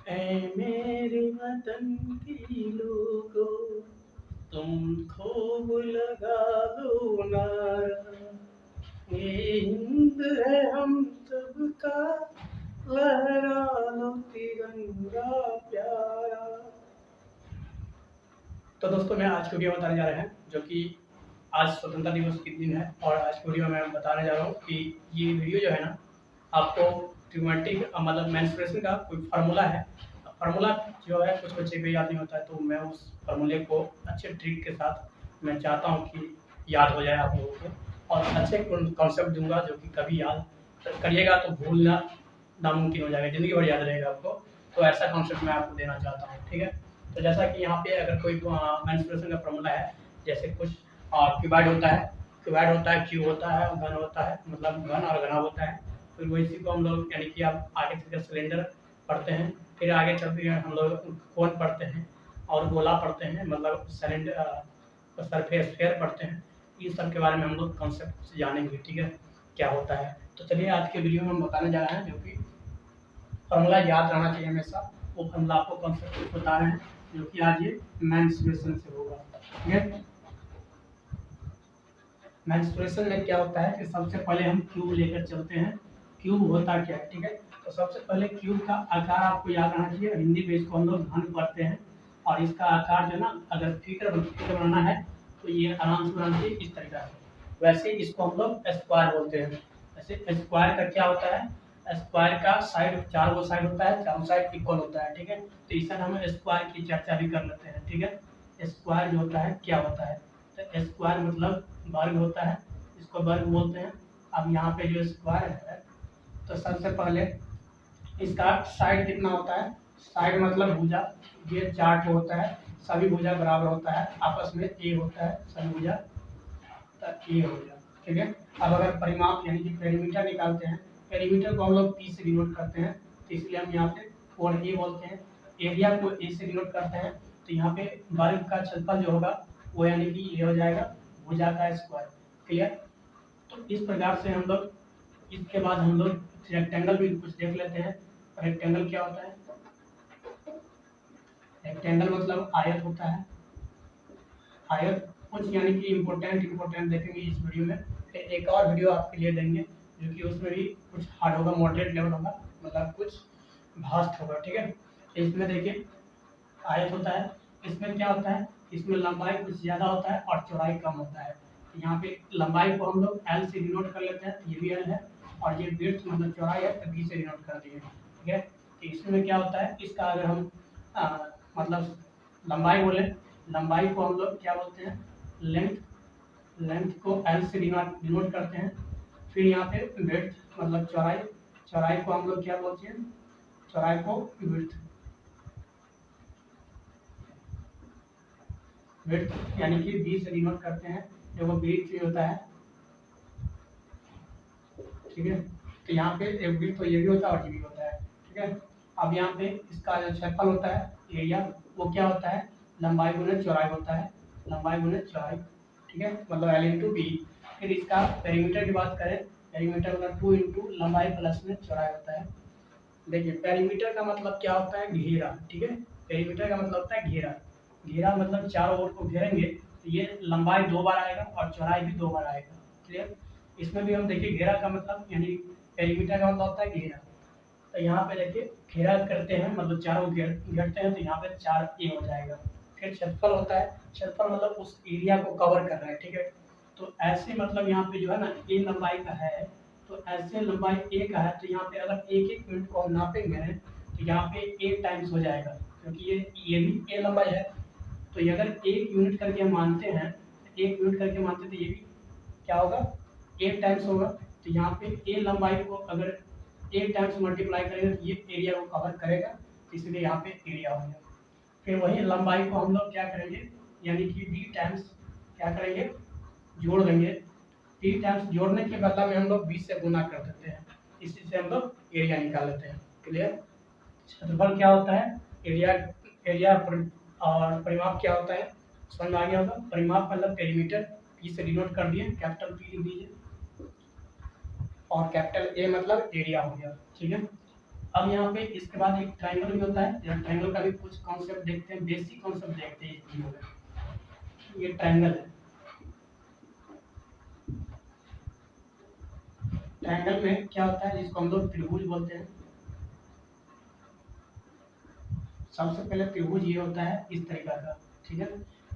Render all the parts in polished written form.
ऐ मेरे वतन की लोगों, तुम खूब लगा लो नारा, ये हिंद है हम सबका, लहरा लो तिरंगा प्यारा। तो दोस्तों मैं आज की वीडियो बताने जा रहे हैं जो कि आज स्वतंत्रता दिवस के दिन है, और आज की वीडियो में मैं बताने जा रहा हूँ कि ये वीडियो जो है ना आपको ट्यूमेटिक मतलब मेंस्ट्रुएशन का कोई फार्मूला है। फार्मूला जो है कुछ बच्चे को याद नहीं होता है, तो मैं उस फार्मूले को अच्छे ट्रिक के साथ मैं चाहता हूँ कि याद हो जाए आप लोगों को, और अच्छे कॉन्सेप्ट दूंगा जो कि कभी याद करिएगा तो भूलना नामुमकिन हो जाएगा, ज़िंदगी भर याद रहेगा आपको। तो ऐसा कॉन्सेप्ट मैं आपको देना चाहता हूँ, ठीक है। तो जैसा कि यहाँ पे अगर कोई मेंस्ट्रुएशन का फार्मूला है, जैसे कुछ क्यूबाइड होता है, क्यू होता है, घन होता है, मतलब घन और घना होता है। फिर वो इसी को हम लोग यानी कि आप आगे चलकर सिलेंडर पढ़ते हैं, फिर आगे चल के हम लोग कोन पढ़ते हैं और गोला पढ़ते हैं, मतलब सिलेंडर सरफेस स्फीयर पढ़ते हैं। इन सब के बारे में हम लोग कॉन्सेप्ट जानेंगे, ठीक है, क्या होता है। तो चलिए आज के वीडियो में हम बताने जा रहे हैं जो कि फॉर्मूला याद रहना चाहिए हमेशा। वो फॉर्मूला आपको कॉन्सेप्ट बता रहे हैं जो कि आज ये मेंस्ट्रुएशन से होगा, ठीक है। मेंस्ट्रुएशन में क्या होता है कि सबसे पहले हम क्यूब लेकर चलते हैं। क्यूब होता क्या है, ठीक है। तो सबसे पहले क्यूब का आकार आपको याद रहना चाहिए। हिंदी में इसको हम लोग घन पढ़ते हैं, और इसका आकार जो है ना, अगर फिगर बनाना है तो ये आराम से बनाना चाहिए इस तरीका से। वैसे इसको हम लोग स्क्वायर बोलते हैं। वैसे स्क्वायर का क्या होता है, स्क्वायर का साइड चार वो साइड होता है, चारों साइड इक्वल होता है, ठीक है। तो इस हम स्क्वायर की चर्चा भी कर लेते हैं, ठीक है। स्क्वायर जो होता है क्या होता है, तो स्क्वायर मतलब वर्ग होता है, इसको वर्ग बोलते हैं। अब यहाँ पे जो स्क्वायर है, तो सबसे पहले इसका साइड कितना होता है, साइड मतलब भुजा। ये चार होता है, सभी भुजा बराबर होता है, आपस में ए होता है, सभी भुजा ए हो गया, ठीक है। अब अगर परिमाप यानी कि पेरीमीटर निकालते हैं, पेरीमीटर को हम लोग पी से डिनोट करते हैं, तो इसलिए हम यहाँ पे 4a बोलते हैं। एरिया को ए से डिनोट करते हैं, तो यहाँ पे वर्ग का क्षेत्रफल जो होगा वो यानी कि ये हो जाएगा भुजा का स्क्वायर, क्लियर। तो इस प्रकार से हम लोग, इसके बाद हम लोग रेक्टेंगल भी कुछ देख लेते हैं। रेक्टेंगल क्या होता है, रेक्टेंगल मतलब आयत होता है। आयत कुछ यानी कि इम्पोर्टेंट देखेंगे इस वीडियो में। फिर एक और वीडियो आपके लिए देंगे जो कि उसमें भी कुछ हार्ड होगा, मॉडरेट लेवल होगा, मतलब कुछ भास्ट होगा, ठीक है। तो इसमें देखिए आयत होता है, इसमें क्या होता है, इसमें लंबाई कुछ ज़्यादा होता है और चौड़ाई कम होता है। तो यहाँ पे लंबाई को हम लोग एल से डिनोट कर लेते हैं, ये भी एल है, और ये विड्थ मतलब चौड़ाई है तो बी से डिनोट कर दिए, ठीक है। तो इसमें क्या होता है, इसका अगर हम मतलब लंबाई बोले, लंबाई को हम लोग क्या बोलते हैं, लेंथ। लेंथ को एल से डिनोट करते हैं। फिर यहाँ पे विड्थ मतलब चौड़ाई, चौड़ाई को हम लोग क्या बोलते हैं, चौड़ाई को विड्थ। विड्थ यानी कि बी से डिनोट करते हैं, जो वो बी थ्री होता है, ठीक है। तो यहाँ पे एक विड्थ तो ये भी होता है और ये भी होता है, ठीक है। अब यहाँ पे इसका जो क्षेत्रफल होता है एरिया, वो क्या होता है, लंबाई गुने चौड़ाई होता है, लंबाई गुने चौड़ाई, ठीक है, मतलब एल इंटू बी। फिर इसका पेरीमीटर की बात करें, पेरीमीटर मतलब 2 इंटू लंबाई प्लस में चौड़ाई होता है। देखिए पेरीमीटर का मतलब क्या होता है, घेरा, ठीक है। पेरीमीटर का मतलब होता है घेरा। घेरा मतलब चारों ओर को घेरेंगे तो ये लंबाई 2 बार आएगा और चौड़ाई भी 2 बार आएगा, क्लियर। इसमें भी हम देखिए घेरा का मतलब यानी पेरीमीटर का मतलब होता है घेरा। तो यहाँ पे देखिए घेरा करते हैं मतलब चारों घेरते हैं, तो यहाँ पे 4a हो जाएगा। फिर क्षेत्रफल होता है, क्षेत्रफल मतलब उस एरिया को कवर कर रहा है, ठीक है। तो ऐसे मतलब यहाँ पे जो है ना ए लंबाई का है, तो ऐसे लंबाई ए का है, तो यहाँ पे अगर एक एक यूनिट को हम नापेंगे तो यहाँ पे ए टाइम्स हो जाएगा, क्योंकि ये भी ए लंबाई है। तो ये अगर एक यूनिट करके हम मानते हैं, एक यूनिट करके मानते हैं, तो ये भी क्या होगा, ए टाइम्स होगा। तो यहाँ पे ए लंबाई को अगर ए टाइम्स मल्टीप्लाई करेंगे तो ये एरिया को कवर करेगा, तो इसलिए यहाँ पे एरिया हो गया। फिर वही लंबाई को हम लोग क्या करेंगे, यानी कि बी टाइम्स क्या करेंगे, जोड़ देंगे। बी टाइम्स जोड़ने के बदला में हम लोग 20 से गुना कर देते हैं, इसी से हम लोग एरिया निकाल लेते हैं, क्लियर। क्षेत्रफल क्या होता है, एरिया, एरिया और परिमाप क्या होता है, समझ में आ गया होगा। परिमाप मतलब पेरीमीटर, पी से डिनोट कर दिए, कैपिटल पी लिख दीजिए, और कैपिटल ए मतलब एरिया हो गया, ठीक है। अब यहाँ पे इसके बाद एक ट्रायंगल भी होता है। ट्रायंगल का भी कुछ कॉन्सेप्ट देखते हैं, बेसिक कॉन्सेप्ट देखते हैं इस वीडियो में। ये ट्रायंगल है। ट्रायंगल में क्या होता है, जिसको हम लोग त्रिभुज बोलते हैं। सबसे पहले त्रिभुज ये होता है इस तरीका का, ठीक है।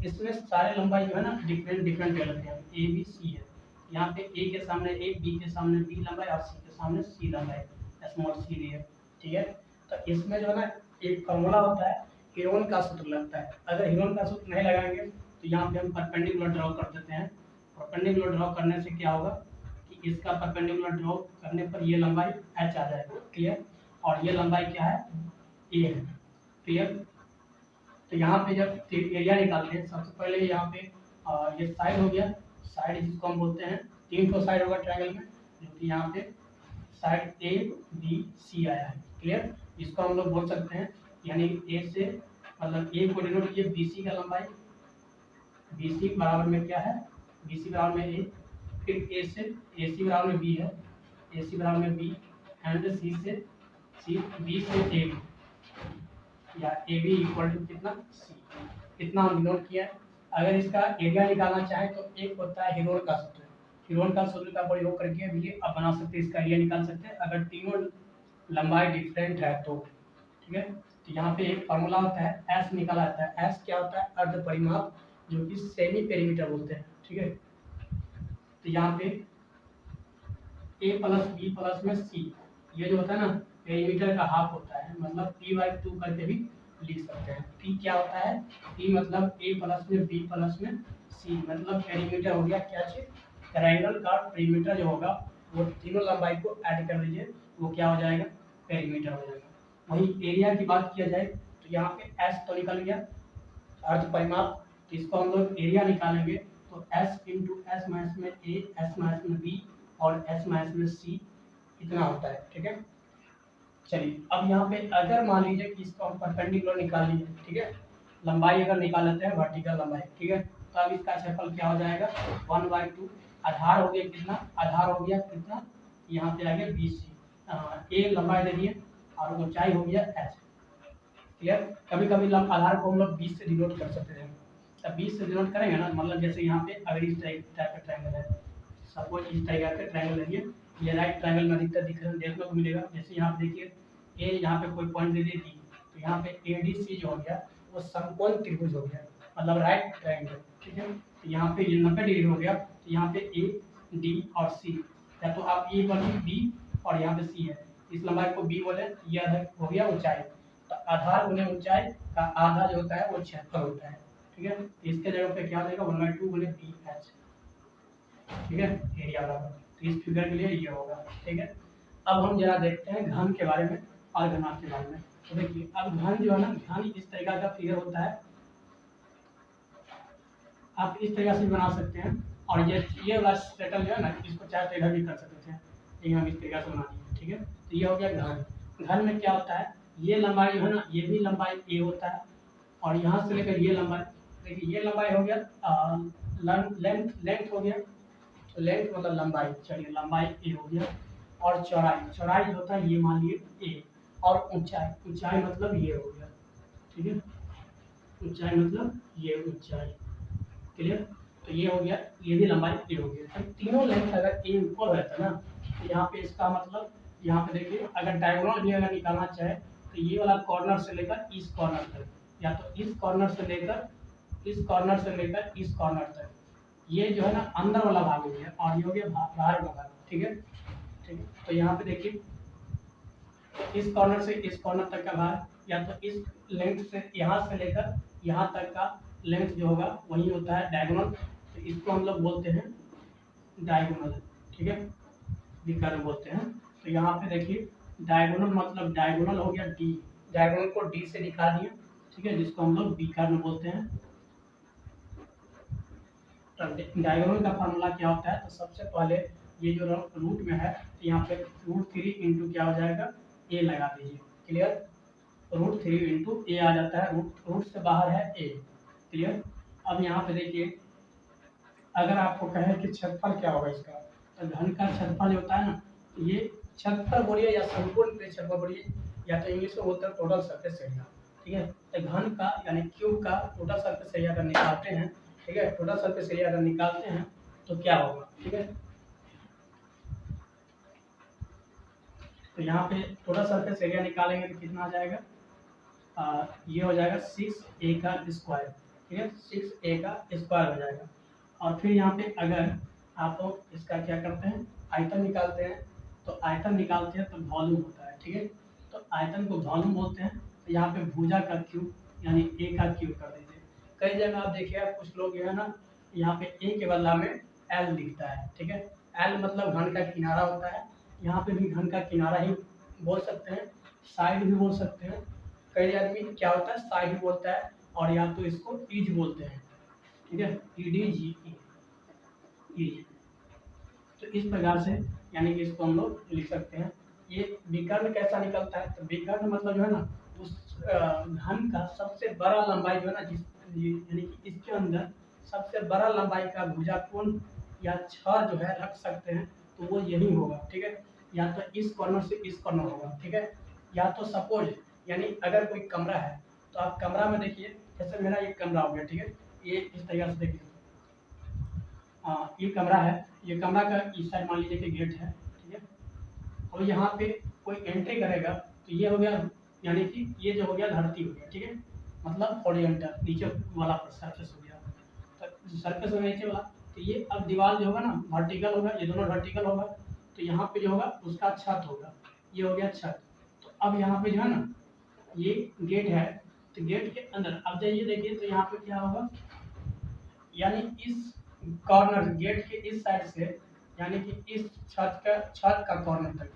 इसमें सारे लंबाई जो है ना डिफरेंट डिफरेंट लगते हैं। ए बी सी है, यहाँ पे ए के सामने ए, बी के सामने बी लंबाई और सी के सामने सी लंबाई, स्मॉल सी दी है, ठीक है। तो इसमें जो है ना एक फॉर्मूला होता है, हीरोन का सूत्र लगता है। अगर हीरोन का सूत्र नहीं लगाएंगे तो यहाँ पे हम परपेंडिकुलर ड्रॉ कर देते हैं। परपेंडिकुलर ड्रॉ करने से क्या होगा कि इसका परपेंडिकुलर ड्रॉ करने पर ये लंबाई एच आ जाएगा, क्लियर। और ये लंबाई क्या है, ए है, क्लियर। तो यहाँ पे जब एरिया निकालते हैं, सबसे पहले यहाँ पे ये साइड हो गया, साइड जिसको हम बोलते हैं, 3 तो साइड होगा ट्रायंगल में, जो कि यहाँ पे साइड ए बी सी आया है, क्लियर। इसको हम लोग बोल सकते हैं, यानी ए से मतलब ए को डिनोट किए बी सी का लंबाई, बी सी बराबर में क्या है, बी सी बराबर में ए, फिर ए से ए सी बराबर में बी है, ए सी बराबर में बी, एंड सी से सी, बी से ए बी, या ए बी इक्वल टू कितना सी, इतना हम डिनोट किया है। अगर इसका एरिया निकालना चाहे तो एक होता है हीरोन का सूत्र, हीरोन का सूत्र का प्रयोग करके भी आप बना सकते हैं, इसका एरिया निकाल सकते हैं अगर तीनों लंबाई डिफरेंट है तो, ठीक है। तो यहाँ पे एक फार्मूला होता है, एस निकाला जाता है। एस क्या होता है, अर्ध परिमाप, जो कि सेमी पेरीमीटर बोलते हैं, ठीक है। तो यहाँ पे ए प्लस बी प्लस में सी, ये जो होता है ना पेरीमीटर का हाफ होता है, मतलब p/2 करके भी लिख सकते हैं। p क्या होता है, p मतलब a प्लस में b प्लस में c, मतलब पेरीमीटर हो गया क्या चीज, ट्रायंगल का पेरीमीटर जो होगा वो तीनों लंबाई को ऐड कर लीजिए, वो क्या हो जाएगा, पेरीमीटर हो जाएगा। वहीं एरिया की बात किया जाए तो यहाँ पे s तो निकल गया, अर्ध परिमाप, तो इसको हम लोग एरिया निकालेंगे तो s इंटू एस माइनस में a, एस माइनस में b और एस माइनस में c इतना होता है, ठीक है। चलिए अब यहाँ पे अगर मान लीजिए कि इसको हम परपेंडिकुलर निकाल लीजिए, ठीक है, लंबाई अगर निकाल लेते हैं वर्टिकल लंबाई, ठीक है, तो अब इसका क्षेत्रफल क्या हो जाएगा 1/2, आधार हो गया कितना, आधार हो गया कितना, यहाँ पे आ गया BC, ए लंबाई दे दिए और ऊंचाई हो गया h, क्लियर। कभी कभी आधार को हम लोग 20 से डिनोट कर सकते हैं। अब 20 से डिनोट करेंगे ना, मतलब जैसे यहाँ पे अगर इस टाइप का ट्रायंगल है, सपोज इस टाइप का ट्रायंगल है, ये राइट ट्रायंगल में अधिकतर देखने को मिलेगा। जैसे यहाँ पे देखिए ए, यहाँ पे कोई पॉइंट दे दी थी, तो यहाँ पे ADC जो हो गया वो समकोण त्रिभुज हो गया, मतलब राइट ट्रायंगल, ठीक है। तो यहाँ पे ये 90 डिग्री हो गया, तो यहाँ पे A D और C, या तो आप E बोले B और यहाँ पे C है, इस लंबाई को B बोले, ये हो गया ऊंचाई। तो आधार गुने ऊंचाई का आधा जो होता है वो क्षेत्रफल होता है, ठीक है। तो इसके जगह पे क्या देगा 1/2 गुने BH, ठीक है, एरिया बराबर। तो इस फिगर के लिए ये होगा, ठीक है। अब हम जरा देखते हैं घन के बारे में और घनाभ के बारे में। तो देखिए अब घन जो है ना, घन इस तरीका का फिगर होता है, आप इस तरीका से बना सकते हैं। और ये वाला सेटल जो है ना, इसको चाहे तो इधर भी कर सकते हैं, लेकिन हम इस तरीका से बना दिए, ठीक है। तो ये हो गया घन। घन में क्या होता है, ये लंबाई जो है ना, ये भी लंबाई ए होता है, और यहाँ से लेकर ये लंबाई, देखिए ये लंबाई हो गया, लेंथ हो गया, तो लेंथ मतलब लंबाई, चलिए लंबाई ए हो गया। और चौड़ाई, चौड़ाई जो होता है ये मान लीजिए ए, और ऊंचाई, ऊंचाई मतलब ये हो गया, ठीक है, ऊंचाई मतलब ये ऊंचाई, क्लियर। तो ये हो गया, ये भी लंबाई ए हो गया। तो तीनों लेंथ अगर ए इक्वल रहता है ना, तो यहाँ पे इसका मतलब, यहाँ पे देखिए अगर डायगोनल भी अगर निकालना चाहे तो ये वाला कॉर्नर से लेकर इस कॉर्नर तक, या तो इस कॉर्नर से लेकर इस कॉर्नर से लेकर इस कॉर्नर तक, ये जो है ना अंदर वाला भाग हो गया, और ये हो गया बाहर वाला भाग, ठीक है, ठीक है। तो यहाँ पे देखिए इस कॉर्नर से इस कॉर्नर तक का भाग, या तो इस लेंथ से यहाँ से लेकर यहाँ तक का लेंथ जो होगा वही होता है डायगोनल। तो इसको हम लोग बोलते हैं डायगोनल, ठीक है, विकर्ण बोलते हैं। तो यहाँ पे देखिए डायगोनल मतलब डायगोनल हो गया डी, डायगोनल को डी से दिखा दिए, ठीक है, जिसको हम लोग विकर्ण बोलते हैं। डायगोनल का फार्मूला क्या होता है, तो सबसे पहले ये जो रूट में है, तो यहाँ पे √3 इंटू क्या हो जाएगा, ए लगा दीजिए, क्लियर। √3 इंटू ए आ जाता है, रूट से बाहर है ए, क्लियर। अब यहाँ पे देखिए अगर आपको कहे कि क्षेत्रफल क्या होगा इसका, तो घन का क्षेत्रफल होता है ना, ये क्षेत्रफल बोलिए या संपूर्ण क्षेत्रफल बोलिए, या तो इंग्लिश में बोलते हैं टोटल सरफेस एरिया। ठीक है, तो घन का यानी क्यूब का टोटल सरफेस एरिया अगर निकालते हैं, ठीक है, टोटल सरफेस एरिया अगर निकालते हैं तो क्या होगा। ठीक है, तो यहाँ पे टोटल सरफेस एरिया निकालेंगे तो कितना आ जाएगा, ये हो जाएगा 6a का स्क्वायर। ठीक है, 6a का स्क्वायर हो जाएगा। और फिर यहाँ पे अगर आप लोग इसका क्या करते हैं, आयतन निकालते हैं, तो आयतन निकालते हैं तो वॉल्यूम होता है। ठीक है, तो आयतन को वॉल्यूम बोलते हैं। तो यहाँ पे भुजा का क्यूब यानी a का क्यूब कर दीजिए। कई जगह आप देखिए, कुछ लोग जो है ना, यहाँ पे a के बदला में l लिखता है। ठीक है, l मतलब घन का किनारा होता है। यहाँ पे भी घन का किनारा ही बोल सकते हैं, साइड भी बोल सकते हैं। कई आदमी क्या होता है, साइड भी बोलता है, और या तो इसको ईज बोलते हैं। ठीक है, EDGE, ईज। तो इस प्रकार से यानी कि इसको हम लोग लिख सकते हैं। ये विकर्ण कैसा निकलता है, तो विकर्ण मतलब जो है ना, उस घन का सबसे बड़ा लंबाई जो है ना, यानी कि इसके अंदर सबसे बड़ा लंबाई का भुजा कोण या छड़ जो है रख सकते हैं, तो वो यही होगा। ठीक है, या तो इस कॉर्नर से इस कॉर्नर होगा। ठीक है, या तो सपोज यानी अगर कोई कमरा है, तो आप कमरा में देखिए, जैसे मेरा ये कमरा हो गया। ठीक है, ये इस तरीके से देखिए, ये कमरा है, ये कमरा का इस साइड मान लीजिए कि गेट है। ठीक है, और यहाँ पे कोई एंट्री करेगा तो ये हो गया, यानी कि ये जो हो गया धरती हो गया। ठीक है, मतलब हॉरिजॉन्टल नीचे वाला सरफेस हो गया, तो सरफेस हो गया नीचे वाला। तो ये अब दीवार जो होगा ना वर्टिकल होगा, ये दोनों वर्टिकल होगा, तो यहाँ पे जो होगा उसका छत होगा, ये हो गया छत। तो अब यहाँ पे जो है ना, ये गेट है, तो गेट के अंदर अब जाइए देखिए, तो यहाँ पे क्या होगा, यानी इस कॉर्नर गेट के इस साइड से, यानी कि इस छत का कॉर्नर तक,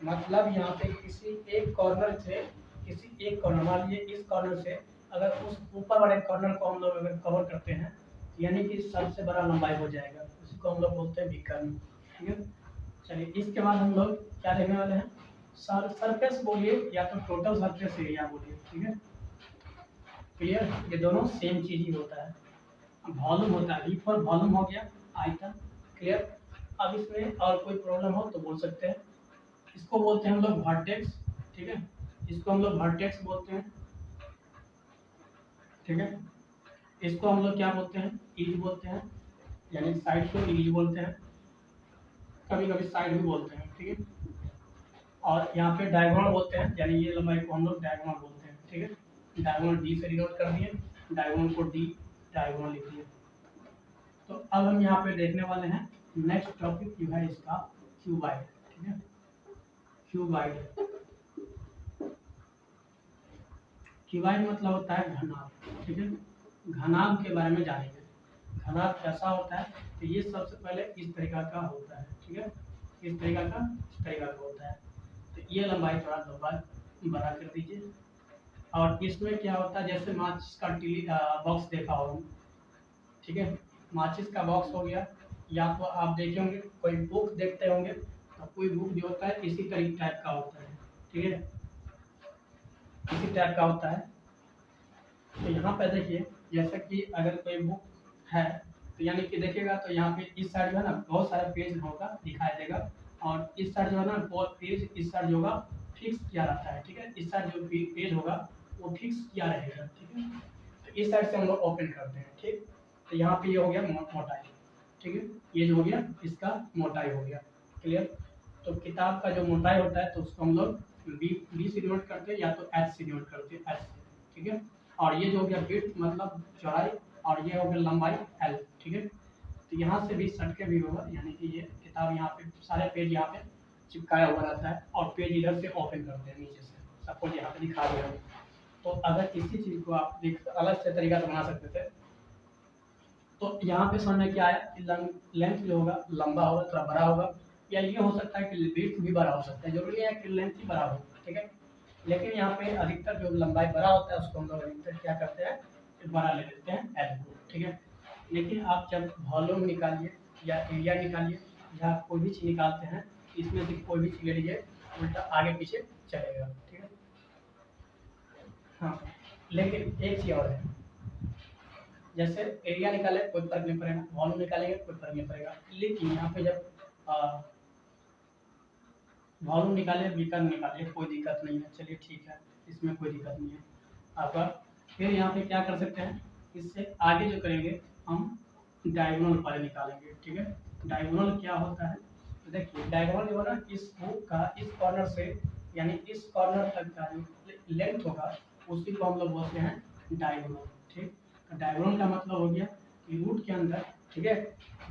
मतलब यहाँ पे किसी एक कॉर्नर से, किसी एक कॉर्नर मान लीजिए इस कॉर्नर से, अगर उस ऊपर वाले कॉर्नर को हम लोग अगर कवर करते हैं, यानी कि सबसे बड़ा लंबाई हो जाएगा, उसको हम लोग बोलते हैं विकर्ण। ठीक है, चलिए इसके बाद हम लोग क्या देखने वाले हैं, सरफेस बोलिए या तो टोटल सरफेस एरिया बोलिए। ठीक है, क्लियर, ये दोनों सेम चीज ही होता है। वॉल्यूम होता है, फॉर वॉल्यूम हो गया, आयतन। क्लियर, अब इसमें और कोई प्रॉब्लम हो तो बोल सकते हैं। इसको बोलते हैं हम लोग वर्टेक्स। ठीक है, इसको हम लोग वर्टेक्स बोलते हैं। ठीक है, इसको हम लोग क्या बोलते हैं, ईज बोलते हैं, यानी साइड को ईज बोलते हैं, कभी कभी साइड भी बोलते हैं। ठीक है, और यहाँ पे डायगोनल बोलते हैं, यानी ये लंबाई को हम लोग डायगोनल बोलते हैं। ठीक है, डायगोनल डी से डिनोट कर दिए, डायगोनल को डी डायगोनल लिख दिए। तो अब हम यहाँ पे देखने वाले हैं नेक्स्ट टॉपिक जो है इसका क्यूबाइड। ठीक है, क्यूबाइड, क्यूबाइड मतलब होता है घनाभ। ठीक है, घनाभ के बारे में जानेंगे, घनाभ कैसा होता है। तो ये सबसे पहले इस तरीका का होता है। ठीक है, इस तरीका का होता है। तो ये लंबाई थोड़ा लंबाई बड़ा कर दीजिए। और इसमें क्या होता है, जैसे माचिस का बॉक्स देखा होगा। ठीक है, माचिस का बॉक्स हो गया, या तो आप देखे होंगे कोई बुक देखते होंगे, तो कोई बुक जो होता है इसी तरीके टाइप का होता है। ठीक है, इसी टाइप का होता है। तो यहाँ पे देखिए, जैसे कि अगर कोई बुक है, तो यानी कि देखिएगा तो यहाँ पे इस साइड जो है ना बहुत सारे पेज होगा दिखाई देगा, और इस साइड जो है ना बहुत पेज, इस साइड जो होगा फिक्स किया रहता है। ठीक है, इस साइड जो पेज होगा वो फिक्स किया रहेगा। ठीक है, तो इस साइड से हम लोग ओपन करते हैं। ठीक, तो यहाँ पे ये हो गया मोटाई। ठीक है, ये जो हो गया इसका मोटाई हो गया। क्लियर, तो किताब का जो मोटाई होता है तो उसको हम लोग बी से डिनोट करते हैं, या तो एच से डिनोट करते हैं, एच से। ठीक है, और ये जो हो गया विड्थ मतलब चौड़ाई, और ये हो गया लंबाई एल। ठीक है, तो यहाँ से भी सटके भी होगा, यानी कि ये किताब यहाँ पे सारे पेज यहाँ पे चिपकाया हुआ रहता है, और पेज इधर से ओपन करते हैं नीचे से, सपोज यहाँ पे दिखा दिया। तो अगर इसी चीज़ को आप अलग से तरीका से बना सकते थे, तो यहाँ पे समझ में क्या आया कि लेंथ जो होगा लंबा होगा, थोड़ा बड़ा होगा, या ये हो सकता है कि विड्थ भी बड़ा हो सकता है, जरूरी है कि लेंथ ही बड़ा हो। ठीक है, लेकिन यहाँ पे अधिकतर जो लंबाई बड़ा होता है उसको हम लोग अधिकतर क्या करते हैं, बड़ा ले लेते हैं एल को। ठीक है, लेकिन आप जब वॉल्यूम निकालिए या एरिया निकालिए या कोई भी चीज़ निकालते हैं, इसमें से कोई भी चीज़ ले लीजिए, उल्टा आगे पीछे चलेगा। ठीक है, हाँ, लेकिन एक चीज़ और है, जैसे एरिया निकाले कोई फर्क नहीं पड़ेगा, वॉल्यूम निकालेंगे कोई फर्क नहीं पड़ेगा, लेकिन यहाँ पे जब वॉल्यूम निकाले, विकर्ण निकाले, कोई दिक्कत नहीं है, चलिए ठीक है, इसमें कोई दिक्कत नहीं है आपका। फिर यहाँ पे क्या कर सकते हैं, इससे आगे जो करेंगे हम डायगोनल वाले निकालेंगे, ठीक है। डायगोनल क्या होता है, तो देखिए डायगोनल जो है ना, इस हुक का इस कॉर्नर से यानी इस कॉर्नर तक का जो लेंथ होगा उसी को हम लोग बोलते हैं डायगोनल, ठीक। तो डायगोनल का मतलब हो गया कि रूट के अंदर, ठीक है,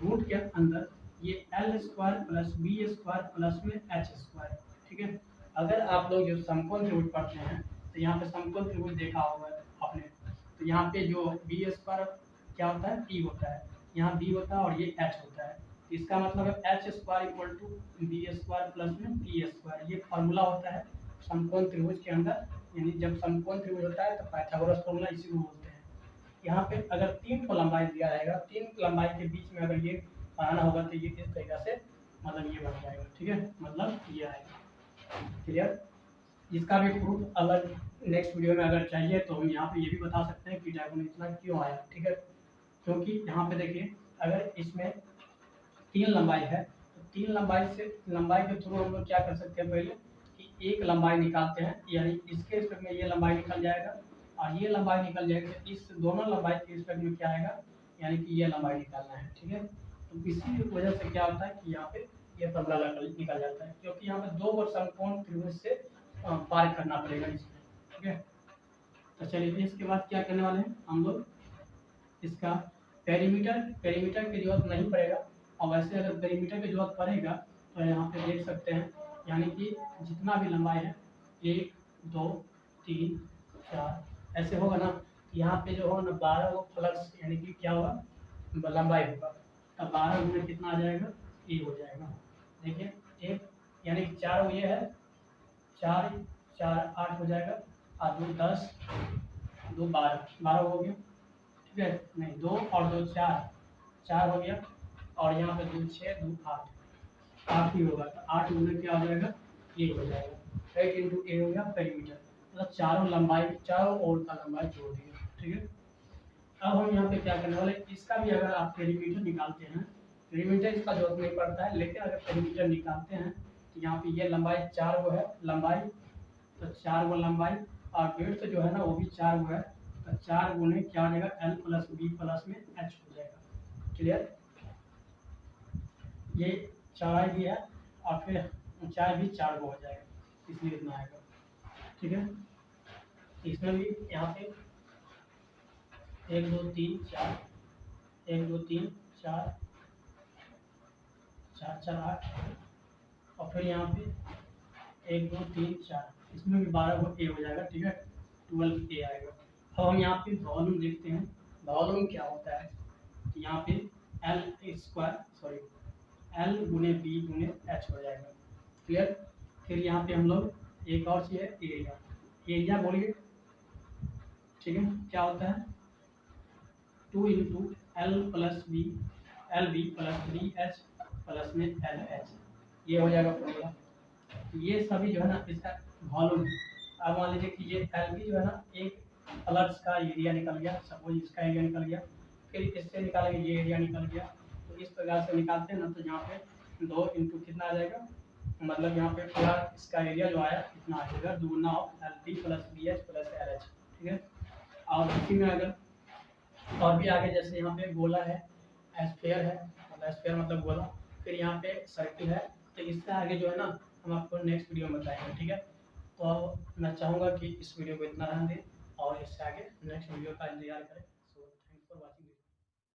रूट के अंदर ये L square plus B square plus में एच स्क्वायर, ठीक है। अगर आप लोग जो समकोण त्रिभुज पढ़ते हैं तो यहाँ पे समकोण त्रिभुज देखा होगा आपने, तो यहाँ पे जो बी स्क्वायर क्या होता है, पी होता है, यहाँ बी होता है और ये एच होता है। तो इसका मतलब है H square equal to B square plus में पी स्क्वायर, ये फार्मूला होता है समकोण त्रिभुज के अंदर। यानी जब समकोण त्रिभुज होता है तो पाइथागोरस फार्मूला इसी को बोलते हैं। यहाँ पे अगर 3 को लंबाई दिया रहेगा, 3 लंबाई के बीच में अगर ये बनाना होगा तो ये इस तरीके से मतलब ये बन जाएगा, ठीक है, मतलब ये आएगा, क्लियर। इसका भी प्रूफ अलग नेक्स्ट वीडियो में अगर चाहिए तो हम यहाँ पे ये भी बता सकते हैं कि डायगोनल इतना क्यों आया, ठीक है। क्योंकि यहाँ पे देखिए अगर इसमें 3 लंबाई है तो 3 लंबाई के थ्रू हम लोग क्या कर सकते हैं, पहले कि एक लंबाई निकालते हैं, यानी इसके रिस्पेक्ट में ये लंबाई निकल जाएगा और ये लंबाई निकल जाएगी, तो इस दोनों लंबाई के रिस्पेक्ट में क्या आएगा, यानी कि ये लंबाई निकालना है, ठीक है। तो इसी वजह से क्या होता है कि यहाँ पे ये फॉर्मूला निकल जाता है, क्योंकि यहाँ पे 2 बार समकोण त्रिभुज से पार करना पड़ेगा इसमें, ठीक है। तो चलिए इसके बाद क्या करने वाले हैं हम लोग, इसका पेरीमीटर की जरूरत नहीं पड़ेगा, और वैसे अगर पेरीमीटर की जरूरत पड़ेगा तो यहाँ पे देख सकते हैं, यानी कि जितना भी लंबाई है 1 2 3 4 ऐसे होगा ना, यहाँ पे जो होगा ना 12 वो फ्लक्स यानी कि क्या होगा, लंबाई होगा, तब 12 में कितना आ जाएगा, ए हो जाएगा। देखिए एक यानी कि 4 ये है, 4 4 8 हो जाएगा, और 2 10 2 12 हो गया, ठीक है, नहीं 2 और 2 4 हो गया, और यहाँ पे 2 6 2 8 ही होगा, तो 8 गुने क्या हो जाएगा, ये हो जाएगा, 8 इंटू ए हो गया पेरीमीटर, मतलब चारों लंबाई, चारों ओर का लंबाई जोड़ दिया, ठीक है। अब हम यहाँ पे क्या करने वाले, इसका भी अगर आप पेरीमीटर निकालते हैं, पेरीमीटर इसका जरूरत नहीं पड़ता है, लेकिन अगर पेरीमीटर निकालते हैं तो यहाँ पे ये लंबाई 4 गो है लंबाई, तो 4 गो लंबाई, और विड्थ जो है ना वो भी 4 गो है, तो 4 गुने क्या हो जाएगा, एल प्लस बी प्लस में एच हो जाएगा, क्लियर। ये चौड़ाई भी है और फिर ऊंचाई भी 4 गो हो जाएगा, इसलिए इतना आएगा, ठीक है। इसमें भी यहाँ पे 1 2 3 4 1 2 3 4 4 4 8, और फिर यहाँ पे 1 2 3 4, इसमें भी 12 को ए हो जाएगा, ठीक है, 12 ए आएगा। अब हम यहाँ पे वॉल्यूम देखते हैं, वॉल्यूम क्या होता है, यहाँ पे एल स्क्वायर सॉरी एल गुने बी गुने एच हो जाएगा, क्लियर। फिर यहाँ पे हम लोग एक और चीज़ है एरिया, एरिया बोलिए, ठीक है, क्या होता है 2 into L plus B L B plus 3 H plus में एल एच, ये हो जाएगा फॉर्मूला। ये सभी जो है ना इसका वॉल्यूम, अब मान लीजिए कि ये एल बी जो है ना एक प्लस का एरिया निकल गया, सपोज इसका एरिया निकल गया, फिर इससे निकालेंगे ये एरिया निकल गया, तो इस प्रकार से निकालते हैं ना, तो यहाँ पे 2 इंटू कितना आ जाएगा, मतलब यहाँ पे पूरा इसका एरिया जो आया इतना आ जाएगा, दुगुना of L B plus B H plus L H, ठीक है। और इसी में अगर और भी आगे जैसे यहाँ पे गोला है, एस्फेयर है, मतलब एस्फेयर मतलब गोला, फिर यहाँ पे सर्किल है, तो इससे आगे जो है ना हम आपको नेक्स्ट वीडियो में बताएंगे, ठीक है। तो मैं चाहूँगा कि इस वीडियो को इतना रहने दें और इससे आगे नेक्स्ट वीडियो का इंतजार करें।